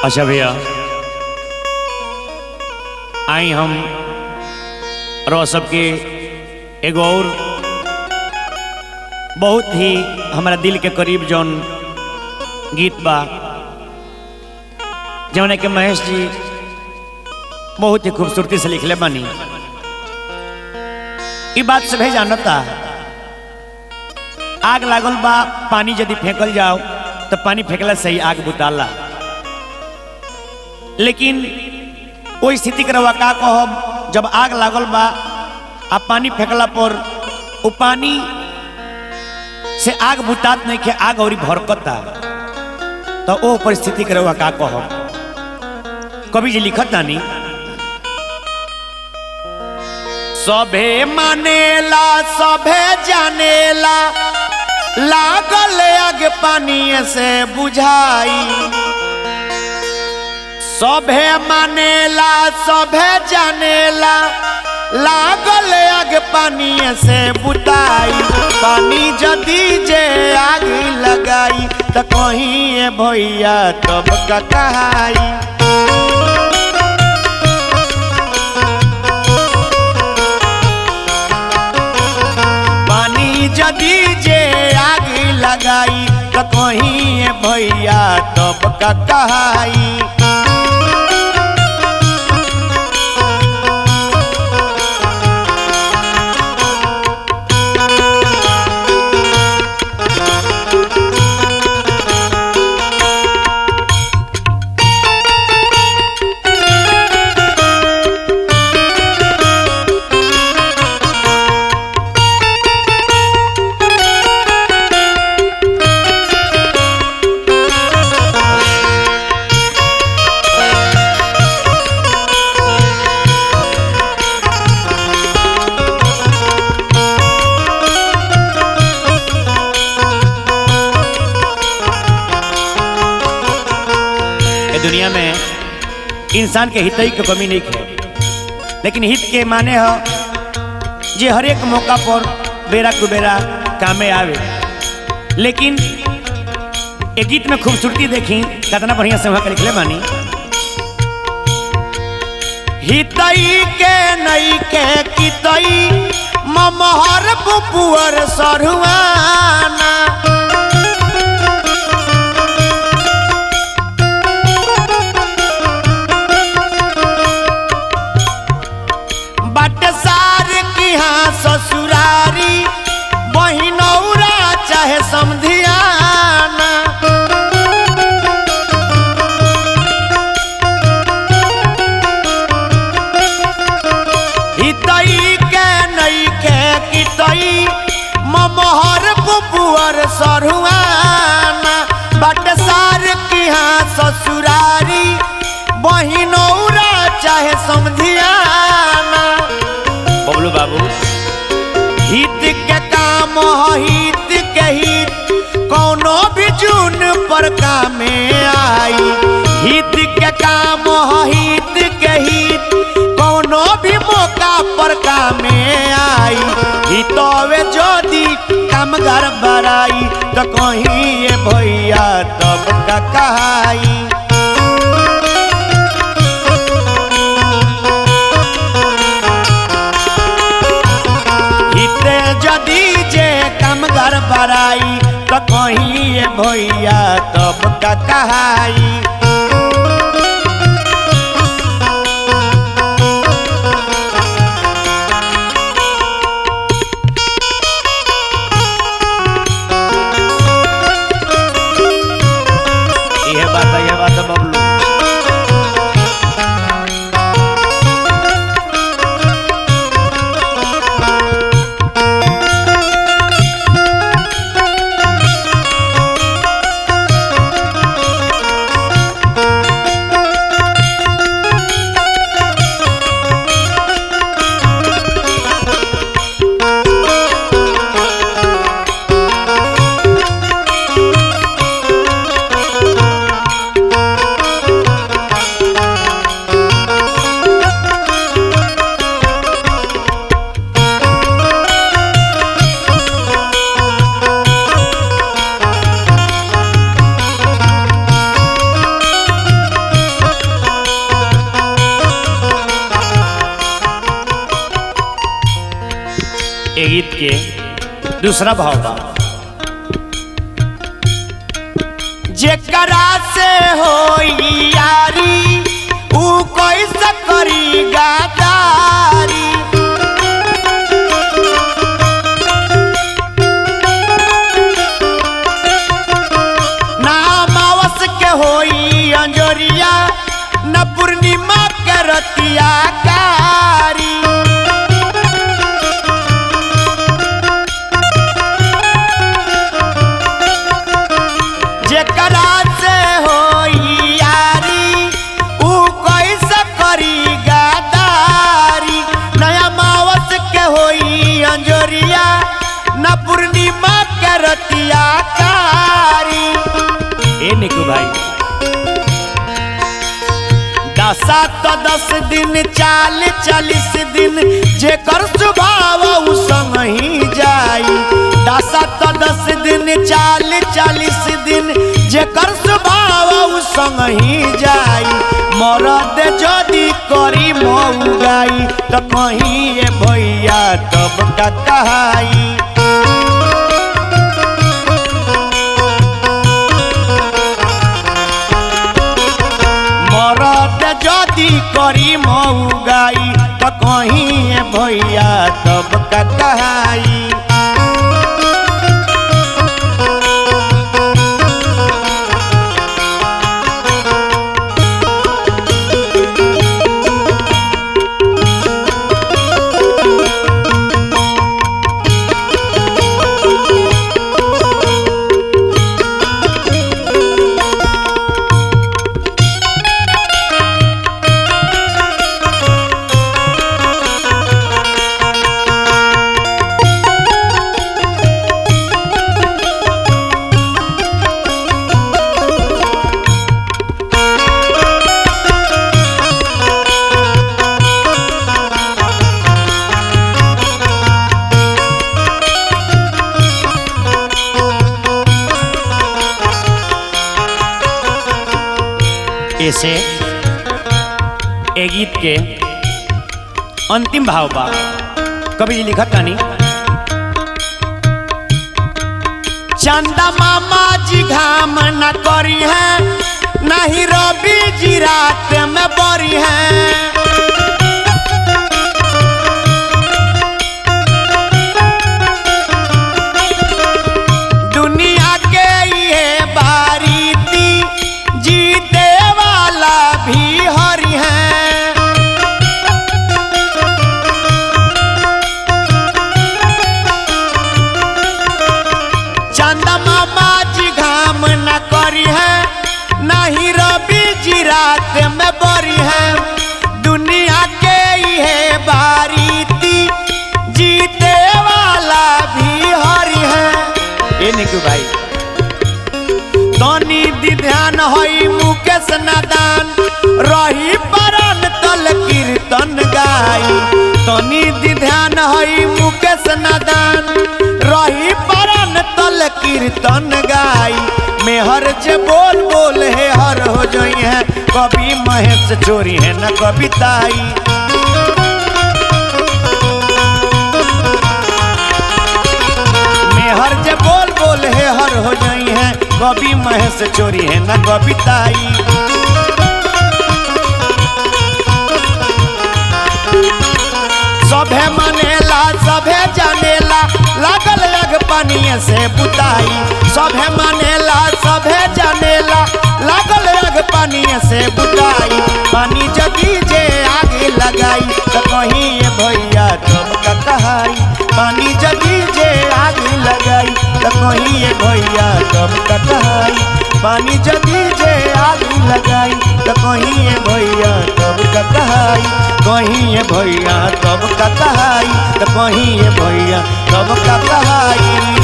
अच्छा भैया आई हम रो सबके एगो और बहुत ही हमारा दिल के करीब जौन गीत बा जौन के महेश जी बहुत ही खूबसूरती से लिखले बानी। ई बात सभी जानता आग लागल बा पानी यदि फेंकल जाओ तो पानी फेंकला सही आग बुताला, लेकिन कोई स्थिति करवा का कहब जब आग लागल बा आ पानी फेंकला पर वो पानी से आग बुतात नहीं के आग और भड़कता तो वो परिस्थिति करवा का कहब। कवि जी लिखत तानी सभे मानेला सभे जानेला लागल आग पानी से बुझाई, सभे मानेला सभे जानेला लागल आग पानी से बुताई। पानी जदी जे आग लगाई तो कहीं भैया तब का कहाई। पानी जदी जे आग लगाई तो कहीं भैया तब का कहाई। दुनिया में इंसान के हित की कमी नहीं है, लेकिन हित के माने हो जे हर एक मौका पर बेरा कुबेरा कामे आवे। लेकिन एक गीत में खूबसूरती देखी कितना बढ़िया से वहां लिखले बानी हितई के नई के कितई ममहर पुपुअर सरहुआना। ससुरारी बहिनौरा चाहे समधियाना, हितई के नई के कितई ममहर पुपुअर सरहुआना। बटसार की हाँ ससुरारी बहिनौरा चाहे समधियाना। बबलू बाबू हित के काम हित के हित कौनो भी जून पर कामे आई। हित के काम हित के हित कौनो भी मौका पर कामे आई। हितवे जोदी काम घर बराई तो कहीं भैया तब का कहाई। जदी जे काम घर बराई तो कहीं भैया तब का कहाई। ये बात बबलू गीत के दूसरा भाव बा। जेकरा से होई यारी ऊ कैसे करी गद्दारी, ना अमावस के होई अंजोरिया, न पूर्णिमा के रतिया कारी। जेकरा से होई यारी ऊ कैसे करी गद्दारी, न अमावस के होई अंजोरिया, न पूर्णिमा के रतिया कारी। ए निकू भाई, 10 दिन 40 दिन जेकर स्वभाव उ संग ही जाई। 10 दिन 40 दिन जेकर स्वभाव उ संग ही जाई। मरद जदि करी मऊगाई तो कहीं ये भैया तब का कहाई। जदि करी मऊगाई तो कहीं भैया तब का कहाई। ऐसे ए गीत के अंतिम भाव बा। कवि जी लिखत तानी, चंदा मामा जी घाम न करी है, नहीं रवि जी रात में बरी है। दुनिया के ये बारीती जीते वाला भी हरी है। चंदा मामा जी घाम न करी है, नहीं रवि जी रात में बरी है। दुनिया के ये बारीती जीते वाला भी हरी है। ये निकू भाई, तनी दी ध्यान होई मुकेश नादान, रही परन तल कीर्तन गाई। तनी दी ध्यान होई मुकेश नादान, रही परन तल कीर्तन गाई। मेहर जे बोल बोल है हर हो जाई है, कभी महेश चोरी है न कविताई। मेहर जे बोल बोल है हर हो जाई है, कभी महेश चोरी है न कविताई। सभे मनेला सभे जानेला, लागल लग पानी से बुताई। सभे मनेला सभे जानेला, लागल लग पानी से बुताई। पानी जदी जे आगे लगाई तो कहीं ये भैया तब का कहाई। पानी जदी जे आगे लगाई तो कहीं ये भैया तब का कहाई। पानी जदी जे आगे लगाई तो कहीं ये भैया तब का कहाई। कहीं ये भैया तब का कहाई तो कहीं ये भैया तब का कहाई।